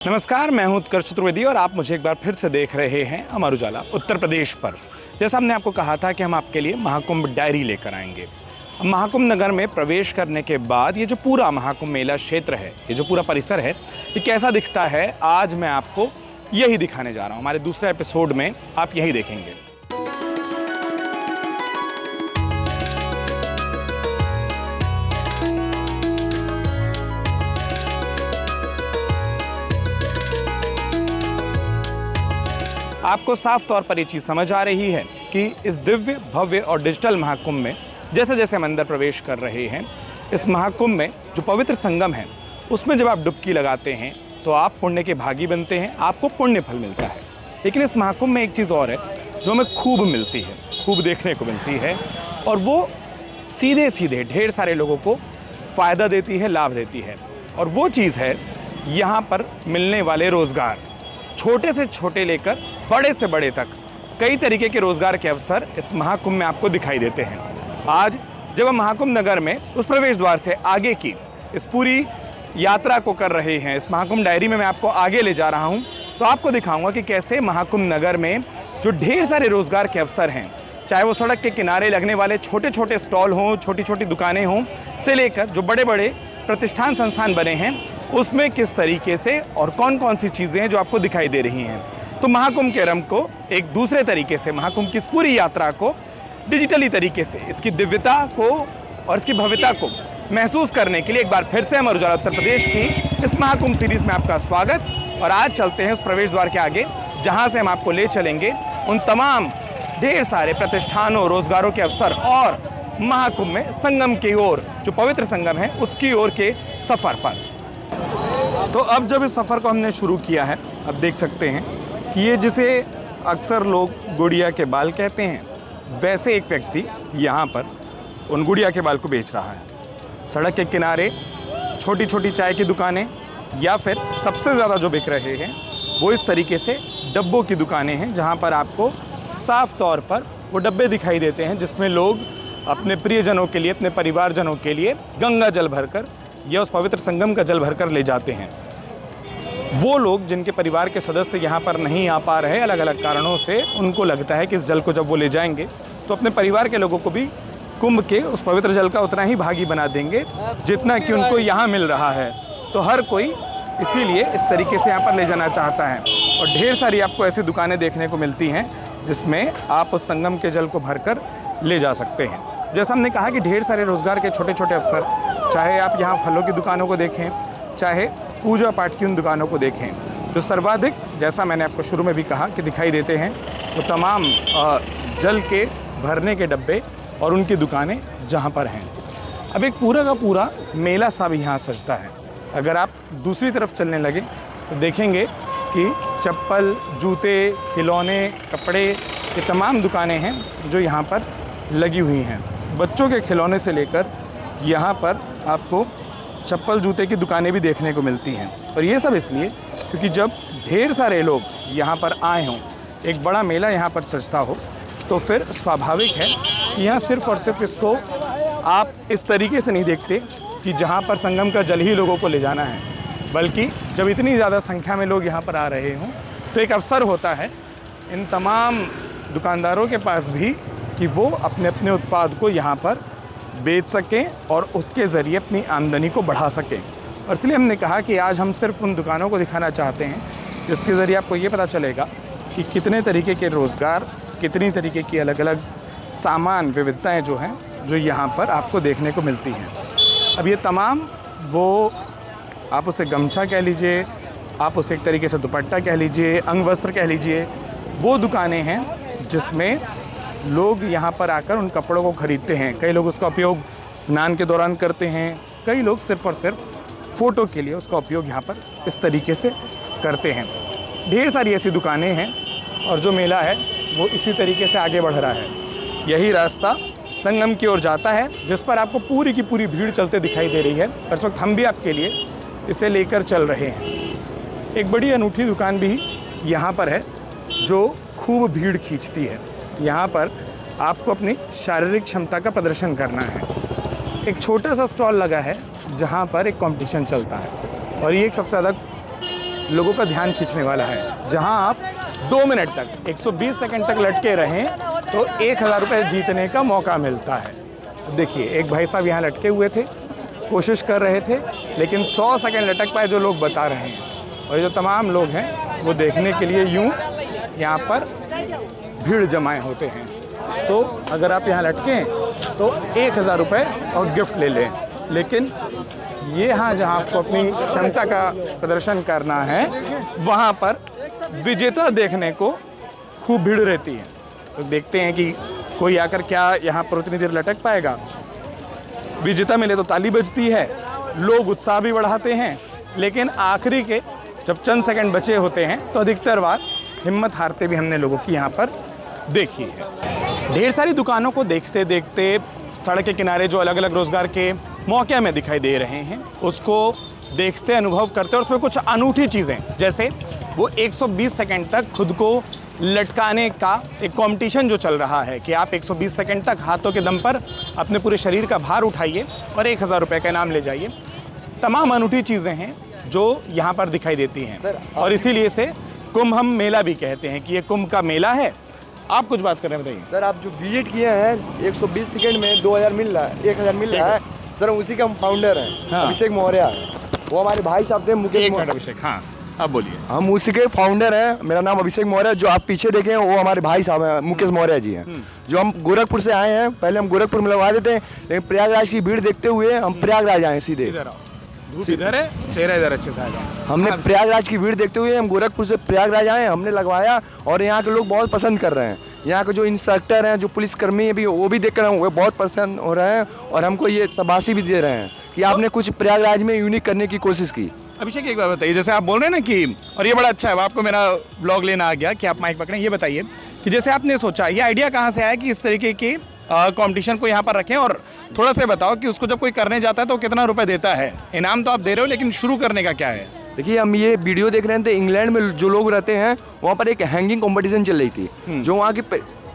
नमस्कार, मैं हूं उत्कर्ष चतुर्वेदी और आप मुझे एक बार फिर से देख रहे हैं अमर उजाला उत्तर प्रदेश पर। जैसा हमने आपको कहा था कि हम आपके लिए महाकुंभ डायरी लेकर आएंगे। अब महाकुंभ नगर में प्रवेश करने के बाद ये जो पूरा महाकुंभ मेला क्षेत्र है, ये जो पूरा परिसर है, ये कैसा दिखता है, आज मैं आपको यही दिखाने जा रहा हूँ। हमारे दूसरे एपिसोड में आप यही देखेंगे। आपको साफ तौर पर ये चीज़ समझ आ रही है कि इस दिव्य, भव्य और डिजिटल महाकुंभ में जैसे जैसे हम अंदर प्रवेश कर रहे हैं, इस महाकुंभ में जो पवित्र संगम है, उसमें जब आप डुबकी लगाते हैं तो आप पुण्य के भागी बनते हैं, आपको पुण्य फल मिलता है। लेकिन इस महाकुंभ में एक चीज़ और है जो हमें खूब मिलती है, खूब देखने को मिलती है, और वो सीधे सीधे ढेर सारे लोगों को फ़ायदा देती है, लाभ देती है। और वो चीज़ है यहाँ पर मिलने वाले रोज़गार। छोटे से छोटे लेकर बड़े से बड़े तक कई तरीके के रोजगार के अवसर इस महाकुंभ में आपको दिखाई देते हैं। आज जब हम महाकुंभ नगर में उस प्रवेश द्वार से आगे की इस पूरी यात्रा को कर रहे हैं, इस महाकुंभ डायरी में मैं आपको आगे ले जा रहा हूं, तो आपको दिखाऊंगा कि कैसे महाकुंभ नगर में जो ढेर सारे रोजगार के अवसर हैं, चाहे वो सड़क के किनारे लगने वाले छोटे छोटे स्टॉल हों, छोटी छोटी दुकानें हों, से लेकर जो बड़े बड़े प्रतिष्ठान संस्थान बने हैं, उसमें किस तरीके से और कौन कौन सी चीज़ें हैं जो आपको दिखाई दे रही हैं। तो महाकुंभ के रंग को एक दूसरे तरीके से, महाकुंभ की इस पूरी यात्रा को डिजिटली तरीके से, इसकी दिव्यता को और इसकी भव्यता को महसूस करने के लिए एक बार फिर से अमर उजाला उत्तर प्रदेश की इस महाकुंभ सीरीज़ में आपका स्वागत। और आज चलते हैं उस प्रवेश द्वार के आगे, जहाँ से हम आपको ले चलेंगे उन तमाम ढेर सारे प्रतिष्ठानों, रोजगारों के अवसर और महाकुंभ में संगम की ओर, जो पवित्र संगम है, उसकी ओर के सफ़र पर। तो अब जब इस सफ़र को हमने शुरू किया है, अब देख सकते हैं कि ये जिसे अक्सर लोग गुड़िया के बाल कहते हैं, वैसे एक व्यक्ति यहाँ पर उन गुड़िया के बाल को बेच रहा है। सड़क के किनारे छोटी छोटी चाय की दुकानें, या फिर सबसे ज़्यादा जो बिक रहे हैं वो इस तरीके से डब्बों की दुकानें हैं, जहाँ पर आपको साफ तौर पर वो डब्बे दिखाई देते हैं जिसमें लोग अपने प्रियजनों के लिए, अपने परिवारजनों के लिए गंगा जल भरकर या उस पवित्र संगम का जल भरकर ले जाते हैं। वो लोग जिनके परिवार के सदस्य यहाँ पर नहीं आ पा रहे अलग अलग कारणों से, उनको लगता है कि इस जल को जब वो ले जाएंगे तो अपने परिवार के लोगों को भी कुंभ के उस पवित्र जल का उतना ही भागी बना देंगे जितना कि उनको यहाँ मिल रहा है। तो हर कोई इसीलिए इस तरीके से यहाँ पर ले जाना चाहता है। और ढेर सारी आपको ऐसी दुकानें देखने को मिलती हैं जिसमें आप उस संगम के जल को भरकर ले जा सकते हैं। जैसा हमने कहा कि ढेर सारे रोज़गार के छोटे छोटे अवसर, चाहे आप यहाँ फलों की दुकानों को देखें, चाहे पूजा पाठ की उन दुकानों को देखें, जो सर्वाधिक, जैसा मैंने आपको शुरू में भी कहा, कि दिखाई देते हैं, वो तमाम जल के भरने के डब्बे और उनकी दुकानें जहाँ पर हैं। अब एक पूरा का पूरा मेला सा भी यहाँ सजता है। अगर आप दूसरी तरफ चलने लगे तो देखेंगे कि चप्पल, जूते, खिलौने, कपड़े, ये तमाम दुकानें हैं जो यहाँ पर लगी हुई हैं। बच्चों के खिलौने से लेकर यहाँ पर आपको चप्पल, जूते की दुकानें भी देखने को मिलती हैं। और ये सब इसलिए क्योंकि जब ढेर सारे लोग यहाँ पर आए हों, एक बड़ा मेला यहाँ पर सजता हो, तो फिर स्वाभाविक है कि यहाँ सिर्फ़ और सिर्फ इसको आप इस तरीके से नहीं देखते कि जहाँ पर संगम का जल ही लोगों को ले जाना है, बल्कि जब इतनी ज़्यादा संख्या में लोग यहाँ पर आ रहे हों तो एक अवसर होता है इन तमाम दुकानदारों के पास भी कि वो अपने अपने उत्पाद को यहाँ पर बेच सकें और उसके ज़रिए अपनी आमदनी को बढ़ा सकें। और इसलिए हमने कहा कि आज हम सिर्फ उन दुकानों को दिखाना चाहते हैं जिसके ज़रिए आपको ये पता चलेगा कि कितने तरीके के रोज़गार, कितनी तरीके की अलग अलग सामान, विविधताएं जो हैं, जो यहाँ पर आपको देखने को मिलती हैं। अब ये तमाम, वो आप उसे गमछा कह लीजिए, आप उसे एक तरीके से दुपट्टा कह लीजिए, अंग वस्त्र कह लीजिए, वो दुकानें हैं जिसमें लोग यहाँ पर आकर उन कपड़ों को ख़रीदते हैं। कई लोग उसका उपयोग स्नान के दौरान करते हैं, कई लोग सिर्फ़ और सिर्फ फ़ोटो के लिए उसका उपयोग यहाँ पर इस तरीके से करते हैं। ढेर सारी ऐसी दुकानें हैं और जो मेला है वो इसी तरीके से आगे बढ़ रहा है। यही रास्ता संगम की ओर जाता है, जिस पर आपको पूरी की पूरी भीड़ चलते दिखाई दे रही है। और इस वक्त हम भी आपके लिए इसे लेकर चल रहे हैं। एक बड़ी अनूठी दुकान भी यहाँ पर है जो खूब भीड़ खींचती है। यहाँ पर आपको अपनी शारीरिक क्षमता का प्रदर्शन करना है। एक छोटा सा स्टॉल लगा है जहाँ पर एक कंपटीशन चलता है, और ये एक सबसे ज़्यादा लोगों का ध्यान खींचने वाला है, जहां आप 2 मिनट तक 120 सेकंड तक लटके रहें तो 1000 रुपये जीतने का मौका मिलता है। देखिए, एक भाई साहब यहाँ लटके हुए थे, कोशिश कर रहे थे, लेकिन 100 सेकंड लटक पाए जो लोग बता रहे हैं। और ये जो तमाम लोग हैं वो देखने के लिए यूँ यहाँ पर भीड़ जमाए होते हैं। तो अगर आप यहाँ लटकें तो 1000 रुपये और गिफ्ट ले लें। लेकिन ये यहाँ जहाँ आपको अपनी क्षमता का प्रदर्शन करना है, वहाँ पर विजेता देखने को खूब भीड़ रहती है। तो देखते हैं कि कोई आकर क्या यहाँ पर उतनी देर लटक पाएगा। विजेता मिले तो ताली बजती है, लोग उत्साह भी बढ़ाते हैं, लेकिन आखिरी के जब चंद सेकंड बचे होते हैं तो अधिकतर बार हिम्मत हारते भी हमने लोगों की यहाँ पर देखी है। ढेर सारी दुकानों को देखते देखते सड़क के किनारे जो अलग अलग रोज़गार के मौके हमें दिखाई दे रहे हैं, उसको देखते, अनुभव करते, और उसमें कुछ अनूठी चीज़ें, जैसे वो 120 सेकंड तक खुद को लटकाने का एक कंपटीशन जो चल रहा है कि आप 120 सेकंड तक हाथों के दम पर अपने पूरे शरीर का भार उठाइए और 1000 रुपये का इनाम ले जाइए। तमाम अनूठी चीज़ें हैं जो यहाँ पर दिखाई देती हैं, और इसीलिए इसे कुंभ हम मेला भी कहते हैं कि ये कुंभ का मेला है। आप कुछ बात कर रहे हैं, बताइए। सर, आप जो विजिट किए हैं 120 सेकंड में 2000 मिल रहा है, 1000 मिल रहा है सर, उसी का हम फाउंडर हैं। हाँ। अभिषेक मौर्य, वो हमारे भाई साहब थे, मुकेश मौर्य। अभिषेक, हाँ, आप बोलिए। हम उसी के फाउंडर हैं। मेरा नाम अभिषेक मौर्य, जो आप पीछे देखे हैं वो हमारे भाई साहब हैं, मुकेश मौर्य जी हैं, जो हम गोरखपुर से आए हैं। पहले हम गोरखपुर में लगवा देते हैं, लेकिन प्रयागराज की भीड़ देखते हुए हम प्रयागराज आए सीधे। इधर है, चेहरा इधर अच्छे से आएगा। हमने प्रयागराज की भीड़ देखते हुए हम गोरखपुर से प्रयागराज आए, हमने लगवाया और यहाँ के लोग बहुत पसंद कर रहे हैं। यहाँ के जो इंस्पेक्टर हैं, जो पुलिसकर्मी हैं भी, वो भी देख कर वो बहुत पसंद हो रहे हैं और हमको ये शाबाशी भी दे रहे हैं कि आपने कुछ प्रयागराज में यूनिक करने की कोशिश की। अभिषेक, एक बात बताइए, जैसे आप बोल रहे हैं ना कि, और ये बड़ा अच्छा है, आपको मेरा ब्लॉग लेना आ गया कि आप माइक पकड़ें, ये बताइए कि जैसे आपने सोचा, ये आइडिया कहाँ से आया कि इस तरीके की कंपटीशन को यहाँ पर रखें, और थोड़ा सा बताओ कि उसको जब कोई करने जाता है तो कितना रुपए देता है? इनाम तो आप दे रहे हो, लेकिन शुरू करने का क्या है? देखिए, हम ये वीडियो देख रहे थे, इंग्लैंड में जो लोग रहते हैं वहाँ पर एक हैंगिंग कंपटीशन चल रही थी, जो वहाँ की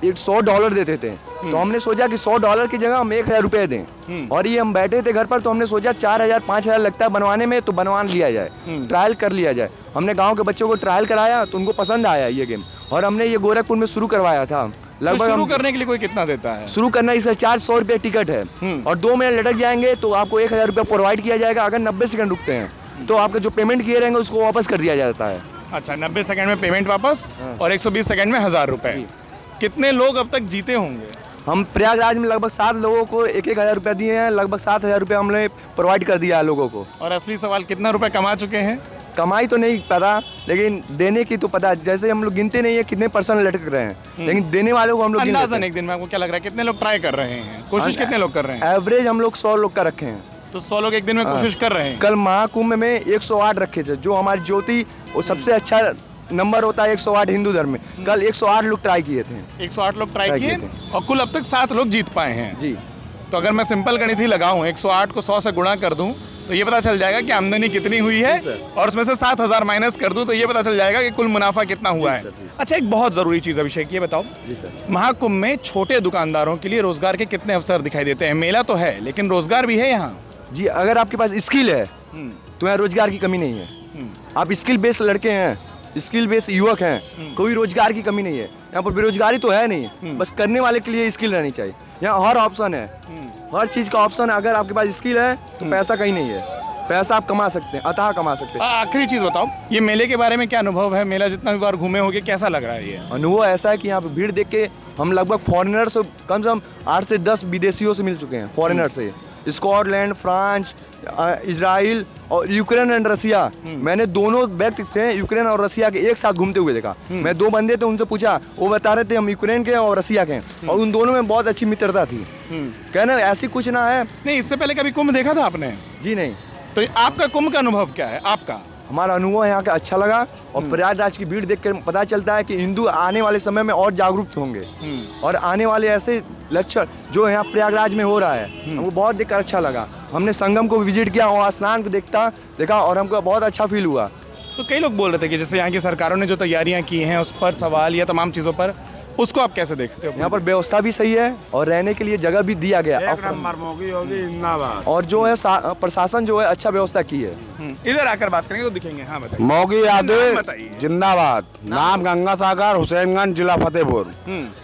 $100 देते थे। तो हमने सोचा कि $100 की जगह हम 1000 रुपये दें, और ये हम बैठे थे घर पर, तो हमने सोचा 4000-5000 लगता है बनवाने में, तो बनवा लिया जाए, ट्रायल कर लिया जाए। हमने गाँव के बच्चों को ट्रायल कराया तो उनको पसंद आया ये गेम, और हमने ये गोरखपुर में शुरू करवाया था। लगभग तो शुरू करने के लिए कोई कितना देता है? शुरू करना इसका चार्ज 100 रुपये टिकट है, और 2 मिनट लटक जाएंगे तो आपको 1000 रुपये प्रोवाइड किया जाएगा। अगर 90 सेकंड रुकते हैं तो आपका जो पेमेंट किए रहेंगे उसको वापस कर दिया जाता है। अच्छा, 90 सेकंड में पेमेंट वापस, और 120 सेकंड में 1000 रुपये। कितने लोग अब तक जीते होंगे? हम प्रयागराज में लगभग 7 लोगों को 1000 रुपये दिए हैं, लगभग 7000 रुपये हमने प्रोवाइड कर दिया है लोगों को। और असली सवाल, कितना रुपये कमा चुके हैं? कमाई तो नहीं पता, लेकिन देने की तो पता। जैसे हम लोग गिनते नहीं है कितने परसेंट लटक रहे हैं, लेकिन देने वालों को हम लोग अंदाज़न एक दिन में आपको क्या लग रहा है, कितने लोग ट्राई कर रहे हैं, कोशिश कितने लोग कर रहे हैं? एवरेज हम लोग 100 लोग का रखे हैं। तो 100 लोग एक दिन में कोशिश कर रहे हैं। कल महाकुंभ में 108 रखे थे, जो हमारी ज्योति वो सबसे अच्छा नंबर होता है 108 हिंदू धर्म में। कल 108 लोग ट्राई किए थे। 108 लोग ट्राई किए और कुल अब तक 7 लोग जीत पाए हैं जी। तो अगर मैं सिंपल गणित ही लगाऊं, 108 को 100 से गुणा कर दूं तो ये पता चल जाएगा कि आमदनी कितनी हुई है, और उसमें से 7000 माइनस कर दूं तो ये पता चल जाएगा कि कुल मुनाफा कितना हुआ है। अच्छा, एक बहुत ज़रूरी चीज़ अभिषेक, ये बताओ, महाकुंभ में छोटे दुकानदारों के लिए रोजगार के कितने अवसर दिखाई देते हैं? मेला तो है, लेकिन रोजगार भी है यहाँ? जी, अगर आपके पास स्किल है तो यहाँ रोजगार की कमी नहीं है। आप स्किल बेस्ड लड़के हैं, स्किल बेस्ड युवक हैं, कोई रोजगार की कमी नहीं है यहाँ पर। बेरोजगारी तो है नहीं, बस करने वाले के लिए स्किल रहनी चाहिए। यहाँ हर ऑप्शन है, हर चीज़ का ऑप्शन है। अगर आपके पास स्किल है तो पैसा कहीं नहीं है, पैसा आप कमा सकते हैं, अतः कमा सकते हैं। आखिरी चीज़ बताओ, ये मेले के बारे में क्या अनुभव है? मेला जितना भी बार घूमे होगे, कैसा लग रहा है ये अनुभव? ऐसा है कि यहाँ पे भीड़ देख के हम लगभग फॉरेनर से कम 8 से 10 विदेशियों से मिल चुके हैं, फॉरेनर से। स्कॉटलैंड, फ्रांस, इजराइल और यूक्रेन एंड रसिया। मैंने दोनों व्यक्ति थे यूक्रेन और रसिया के एक साथ घूमते हुए देखा। मैं 2 बंदे थे, उनसे पूछा, वो बता रहे थे हम यूक्रेन के और रसिया के, और उन दोनों में बहुत अच्छी मित्रता थी। कहना ऐसी कुछ ना है। नहीं, इससे पहले कभी कुंभ देखा था आपने? जी नहीं। तो आपका कुंभ का अनुभव क्या है आपका? हमारा अनुभव यहाँ का अच्छा लगा, और प्रयागराज की भीड़ देखकर पता चलता है कि हिंदू आने वाले समय में और जागरूक होंगे, और आने वाले ऐसे लक्षण जो यहाँ प्रयागराज में हो रहा है वो बहुत देखकर अच्छा लगा। हमने संगम को विजिट किया और स्नान को देखा और हमको बहुत अच्छा फील हुआ। तो कई लोग बोल रहे थे कि जैसे यहाँ की सरकारों ने जो तैयारियाँ की हैं उस पर सवाल या तमाम चीज़ों पर उसको आप कैसे देखते हो? यहाँ पर व्यवस्था भी सही है और रहने के लिए जगह भी दिया गया एक नंबर मोगी होगी जिंदाबाद। और जो है प्रशासन जो है अच्छा व्यवस्था की है। इधर आकर बात करेंगे तो दिखेंगे। हाँ बताइए। मोगी नाम यादव बताइए। जिंदाबाद। नाम गंगा सागर, हुसैनगंज, जिला फतेहपुर।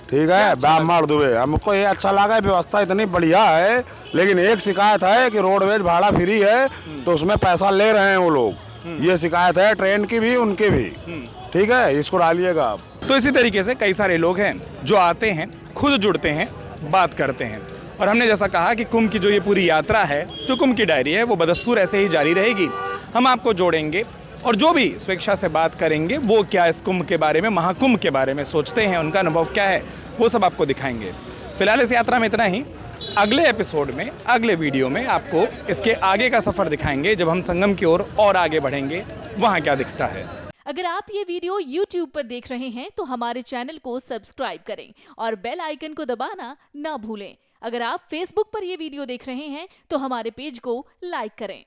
ठीक है, ब्राह्मण दुबे। हमको ये अच्छा लगा, व्यवस्था इतनी बढ़िया है, लेकिन एक शिकायत है कि रोडवेज भाड़ा फ्री है तो उसमें पैसा ले रहे हैं वो लोग। ये शिकायत है ट्रेन की भी, उनकी भी। ठीक है, इसको डालिएगा आप। तो इसी तरीके से कई सारे लोग हैं जो आते हैं, खुद जुड़ते हैं, बात करते हैं। और हमने जैसा कहा कि कुंभ की जो ये पूरी यात्रा है, जो कुंभ की डायरी है, वो बदस्तूर ऐसे ही जारी रहेगी। हम आपको जोड़ेंगे और जो भी स्वेच्छा से बात करेंगे वो क्या इस कुंभ के बारे में, महाकुंभ के बारे में सोचते हैं, उनका अनुभव क्या है, वो सब आपको दिखाएंगे। फिलहाल इस यात्रा में इतना ही। अगले एपिसोड में, अगले वीडियो में आपको इसके आगे का सफ़र दिखाएंगे, जब हम संगम की ओर और आगे बढ़ेंगे, वहाँ क्या दिखता है। अगर आप ये वीडियो YouTube पर देख रहे हैं तो हमारे चैनल को सब्सक्राइब करें और बेल आइकन को दबाना ना भूलें। अगर आप Facebook पर ये वीडियो देख रहे हैं तो हमारे पेज को लाइक करें।